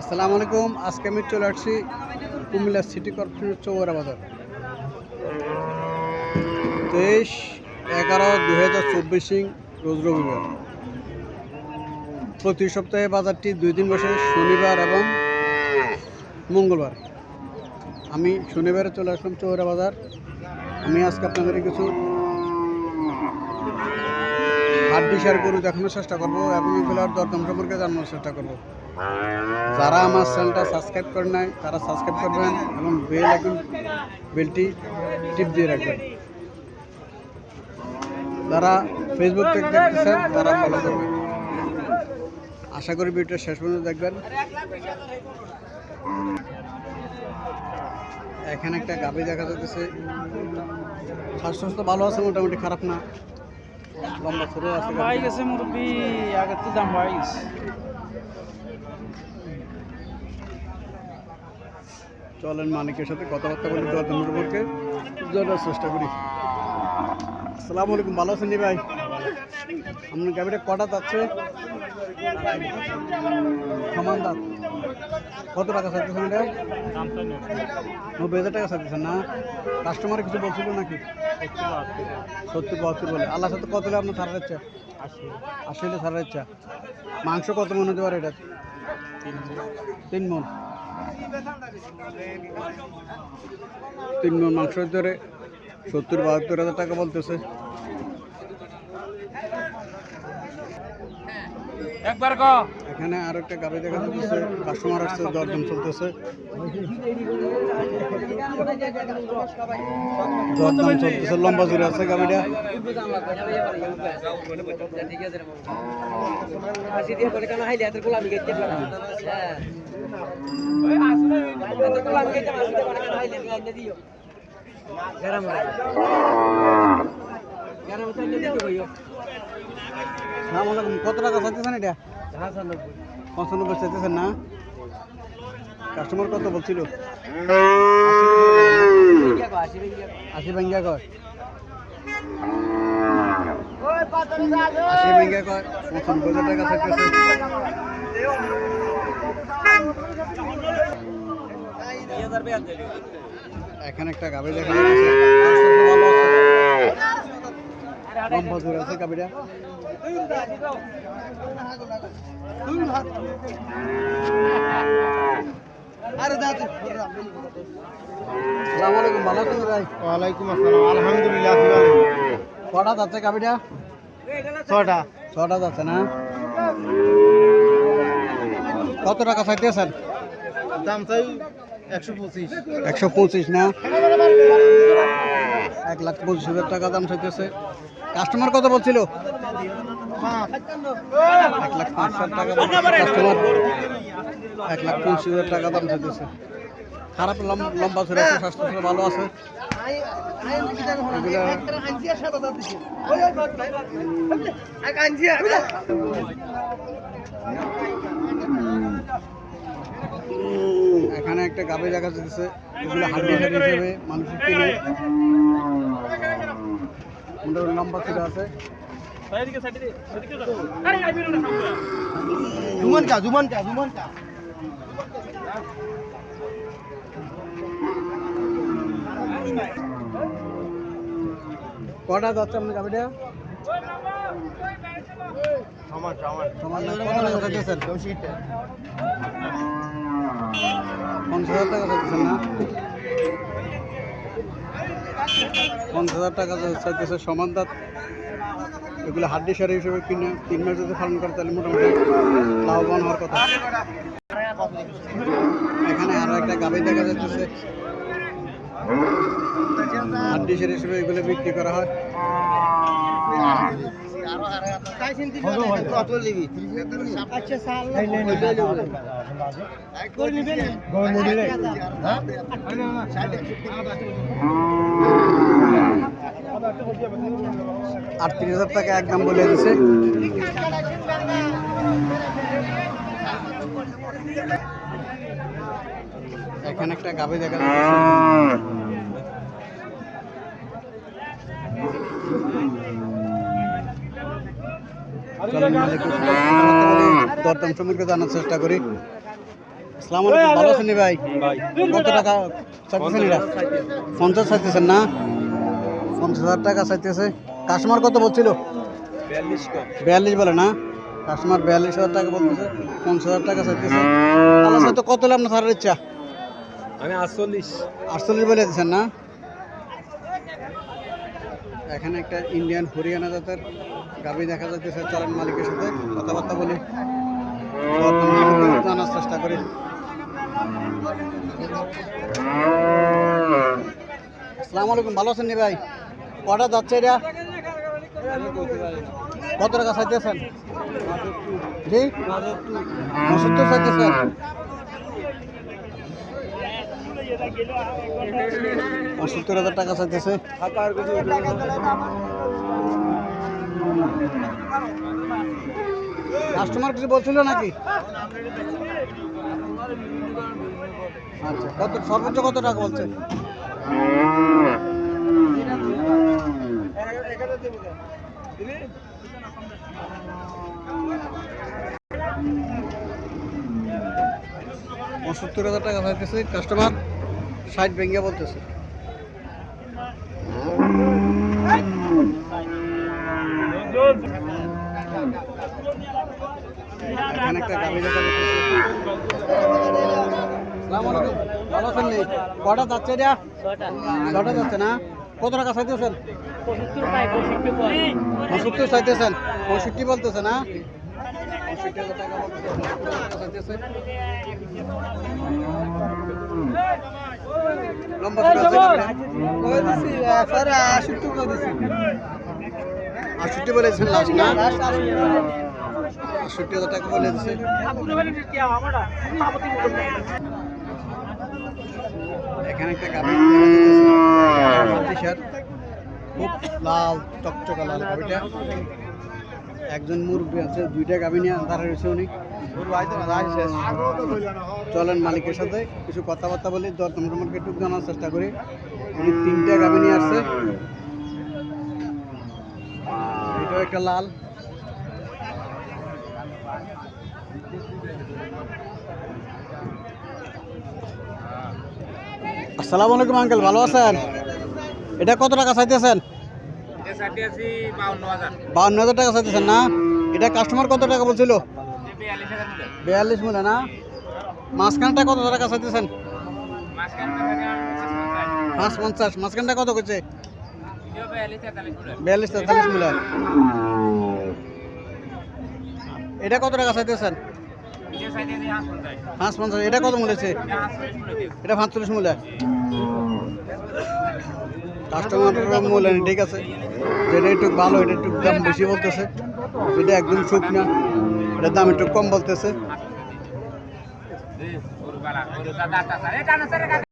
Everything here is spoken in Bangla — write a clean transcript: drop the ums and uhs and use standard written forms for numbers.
আসসালামু আলাইকুম। আজকে আমি চলে আসছি কুমিল্লা সিটি কর্পোরেশনের চৌরা বাজার 23/11/2024 রোজ রবিবার। প্রতি সপ্তাহে বাজারটি 2 দিন বসে, শনিবার এবং মঙ্গলবার। আমি শনিবারে চলে আসলাম চৌরা বাজার। আমি আজকে আপনাদের কিছু হাড্ডি সার গরু দেখানোর চেষ্টা করবো এবং এগুলোর দরদাম সম্পর্কে জানানোর চেষ্টা করবো। যারা আমার চ্যানেলটা সাবস্ক্রাইব করে নাই তারা সাবস্ক্রাইব করবেন এবং বেলটি টিপ দিয়ে রাখবেন। যারা ফেসবুক থেকে দেখতেছেন তারা ফলো করবেন। আশা করি ভিডিওটা শেষ পর্যন্ত দেখবেন। এখানে একটা গাভী দেখা যাচ্ছে। স্বাস্থ্য ভালো আছে, মোটামুটি খারাপ না, লম্বা ছোট আছে। মুরব্বী আগের তো দাম বাড়ি গেছে। চলেন মালিকের সাথে কথাবার্তা বলি, দরদাম সম্পর্কে জানার চেষ্টা করি। আসসালামু আলাইকুম, ভালো আছেন ভাই? আপনার গাড়িটা কটা যাচ্ছে? সমান দাম। কত টাকা চাইতেছেন এটা? 90,000 টাকা চাইতেছেন না? কাস্টমার কিছু বলছিল নাকি? 70-72 বলে। আল্লাহ সাথে কত হলে আপনার ছাড়ার ইচ্ছা? 80 হলে ছাড়ার ইচ্ছা। মাংস কত মন হতে পারে এটা? 3 মন। 3 মন মাংস ধরে 70-72 হাজার টাকা বলতেছে। এখানে আর একটা গাড়ি দেখা যাচ্ছে, কাস্টমার আসছে, দরদাম চলতেছে। দরদাম চলতেছে, লম্বা জুড়ে আছে গাড়িটা। কত টাকা চাইতেছেন এটা? 95 চাইতেছেন না? কাস্টমার কত বলছিল? 80 ভেঙ্গা কয়। 80 ভেঙ্গা কয়, 95,000 টাকা চাইতেছে। এখানে একটা গাভী দেখা যাচ্ছে, লম্বা জোরে আছে গাভীটা। আসসালামু আলাইকুম, ভালো আছেন ভাই? ওয়ালাইকুম আসসালাম, আলহামদুলিল্লাহ। কটা যাচ্ছে গাভীটা? 6টা যাচ্ছে না? কত টাকা চাইতেছেন? দাম চাই 125। 125 না? 1,25,000 টাকা দাম চাইতেছে। কাস্টমার কত বলছিল? 1,05,000 টাকা কাস্টমার। 1,25,000 টাকা দাম চাইতেছে। খারাপ লম্বা ছেড়ে আছে, স্বাস্থ্য ভালো আছে। এখানে একটা গাভী দেখা যাচ্ছে, এগুলো হাড্ডি হিসেবে মানুষের কিনে। লম্বা ছেড়ে আছে। কটা যাচ্ছে আপনার গাভীটা? সমান 50,000 টাকা চাইতেছেন না? 50,000 টাকা চাইতেছে সমান দাঁত। এগুলো হাড্ডি সার হিসেবে কিনে 3 মাস যদি পালন করে তাহলে মোটামুটি লাভবান হওয়ার কথা। এখানে আরো একটা গাভী দেখা যাচ্ছে, হাড্ডি সার হিসেবে এগুলো বিক্রি করা হয়। $38,000 টাকা একদম বলে দিছে। এখানে একটা গাভী দেখা যাচ্ছে, দরদাম সম্পর্কে জানার চেষ্টা করি। আসসালামু আলাইকুম, ভালো আছেন নি ভাই? কত টাকা চাইতেছেন এটা? 50 চাইতেছেন না? 50,000 টাকা চাইতেছে। কাস্টমার কত বলছিল? 42 বলে না? কাস্টমার 42,000 টাকা বলতেছে, 50,000 টাকা চাইতেছে। আল্লাহ সাথে কত হলে আপনার ছাড়ার ইচ্ছা? আমি 48 বলে দিচ্ছেন না? এখানে একটা ইন্ডিয়ান হরিয়ানা জাতের গাভী দেখা যাচ্ছে। চলেন মালিকের সাথে কথাবার্তা বলি, জানার চেষ্টা করি। আসসালামু আলাইকুম, ভালো আছেন নি ভাই? কটা যাচ্ছে এটা? কত টাকা চাইতেছেন? জি 69 চাইতেছেন। 75,000 টাকা চাইতেছে। কাস্টমার কিছু বলছিল নাকি? আচ্ছা, কত সর্বোচ্চ কত টাকা বলছে? $75,000 টাকা চাইতেছে কাস্টমার, 60 ভেঙে বলতেছে। এখানে একটা গাভী দেখা যাচ্ছে। আসসালামু আলাইকুম, ভালো আছেন নি? কটা যাচ্ছে এটা? 6টা যাচ্ছে না? কত টাকা চাইতেছেন? 65 চাইতেছেন, 65 বলতেছে না? 65,000 টাকা চাইতেছে। লম্বা চড়া আছে গাভীটা? 68 বলেছেন লাস্ট না? 68,000 টাকা বলে দিচ্ছে। এখানে একটা গাভী খুব লাল চকচকা লাল গাভীটা। একজন মুরব্বী আছে, 2টা গাভী নিয়ে দাঁড়া রয়েছে উনি। চলেন মালিকের সাথে কিছু কথাবার্তা বলি, দরদাম সম্পর্কে একটু জানার চেষ্টা করি। উনি 3টা গাভী নিয়ে আসছে। এটাও একটা লাল। আসসালামু আলাইকুম আঙ্কেল, ভালো আছেন? এটা কত টাকা চাইতেছেন? 52,000 টাকা চাইতেছেন না? এটা কাস্টমার কত টাকা বলছিল? 42 বলে না? মাঝখানটা কত টাকা চাইতেছেন? 550। মাঝখানটা কত করছে? 42-43 মিলে। এটা কত টাকা চাইতেছেন? 550। এটা কত মূলেছে? এটা 45 মূল্য। কাস্টমার মূল্য ঠিক আছে, যেটা একটু ভালো এটা একটু দাম বেশি বলতেছে, যেটা একদম শুকনা এটার দাম একটু কম বলতেছে।